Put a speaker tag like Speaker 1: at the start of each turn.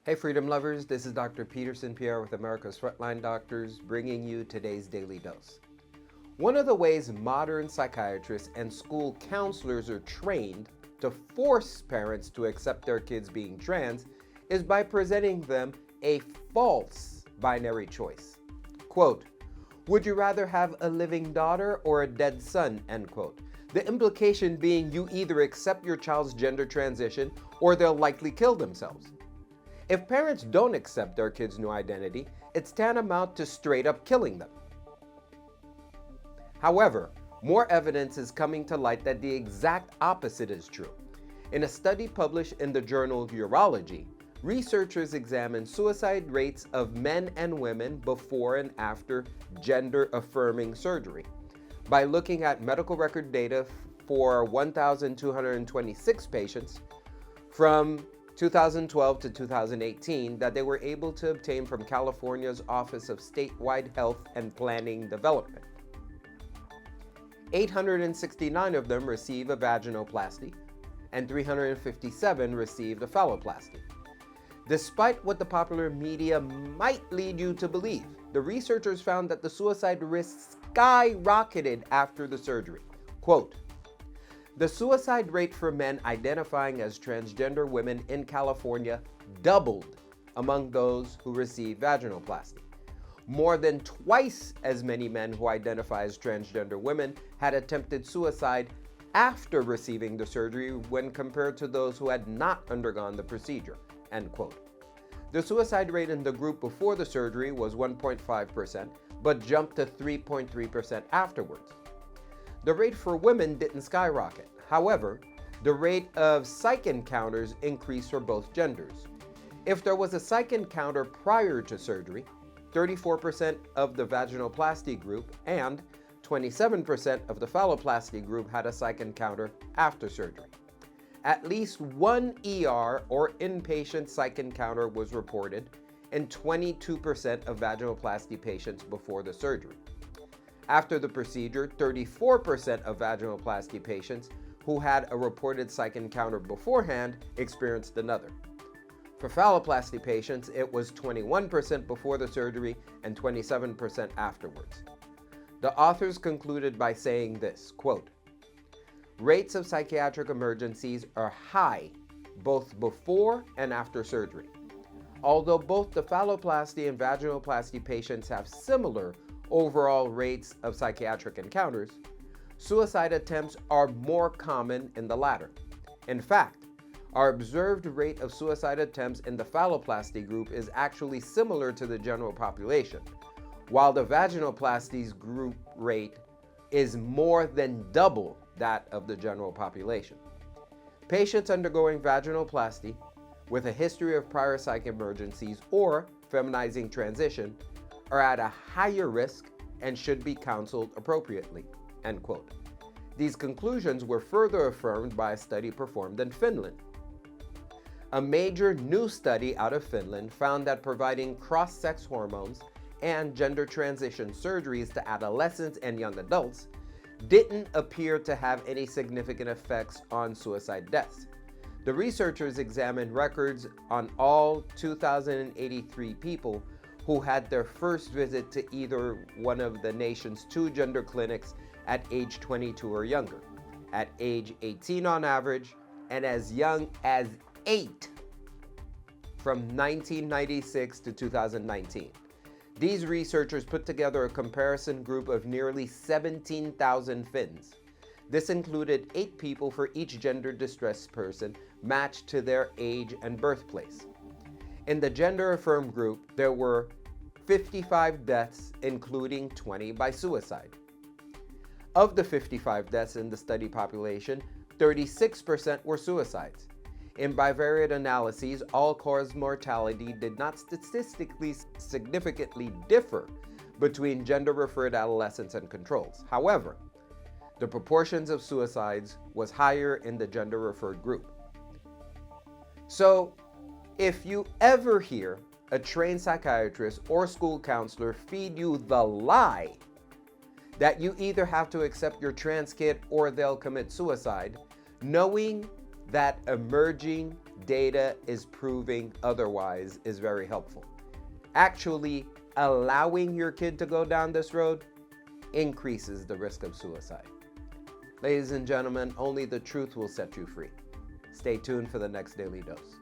Speaker 1: Hey Freedom Lovers, this is Dr. Peterson Pierre with America's Frontline Doctors, bringing you today's Daily Dose. One of the ways modern psychiatrists and school counselors are trained to force parents to accept their kids being trans is by presenting them a false binary choice. Quote, would you rather have a living daughter or a dead son, end quote. The implication being you either accept your child's gender transition or they'll likely kill themselves. If parents don't accept their kid's new identity, it's tantamount to straight up killing them. However, more evidence is coming to light that the exact opposite is true. In a study published in the journal Urology, researchers examined suicide rates of men and women before and after gender-affirming surgery. By looking at medical record data for 1,226 patients from 2012 to 2018 that they were able to obtain from California's Office of Statewide Health and Planning Development. 869 of them received a vaginoplasty and 357 received a phalloplasty. Despite what the popular media might lead you to believe, the researchers found that the suicide risk skyrocketed after the surgery. Quote, the suicide rate for men identifying as transgender women in California doubled among those who received vaginoplasty. More than twice as many men who identify as transgender women had attempted suicide after receiving the surgery when compared to those who had not undergone the procedure, end quote. The suicide rate in the group before the surgery was 1.5%, but jumped to 3.3% afterwards. The rate for women didn't skyrocket. However, the rate of psych encounters increased for both genders. If there was a psych encounter prior to surgery, 34% of the vaginoplasty group and 27% of the phalloplasty group had a psych encounter after surgery. At least one ER or inpatient psych encounter was reported in 22% of vaginoplasty patients before the surgery. After the procedure, 34% of vaginoplasty patients who had a reported psych encounter beforehand experienced another. For phalloplasty patients, it was 21% before the surgery and 27% afterwards. The authors concluded by saying this, quote, rates of psychiatric emergencies are high both before and after surgery. Although both the phalloplasty and vaginoplasty patients have similar overall rates of psychiatric encounters, suicide attempts are more common in the latter. In fact, our observed rate of suicide attempts in the phalloplasty group is actually similar to the general population, while the vaginoplasty group rate is more than double that of the general population. Patients undergoing vaginoplasty with a history of prior psych emergencies or feminizing transition are at a higher risk and should be counseled appropriately, end quote. These conclusions were further affirmed by a study performed in Finland. A major new study out of Finland found that providing cross-sex hormones and gender transition surgeries to adolescents and young adults didn't appear to have any significant effects on suicide deaths. The researchers examined records on all 2,083 people who had their first visit to either one of the nation's 2 gender clinics at age 22 or younger, at age 18 on average, and as young as 8 from 1996 to 2019. These researchers put together a comparison group of nearly 17,000 Finns. This included 8 people for each gender distressed person matched to their age and birthplace. In the gender-affirmed group, there were 55 deaths, including 20 by suicide. Of the 55 deaths in the study population, 36% were suicides. In bivariate analyses, all-cause mortality did not statistically significantly differ between gender-referred adolescents and controls. However, the proportions of suicides was higher in the gender-referred group. So, if you ever hear a trained psychiatrist or school counselor feed you the lie that you either have to accept your trans kid or they'll commit suicide, knowing that emerging data is proving otherwise is very helpful. Actually, allowing your kid to go down this road increases the risk of suicide. Ladies and gentlemen, only the truth will set you free. Stay tuned for the next Daily Dose.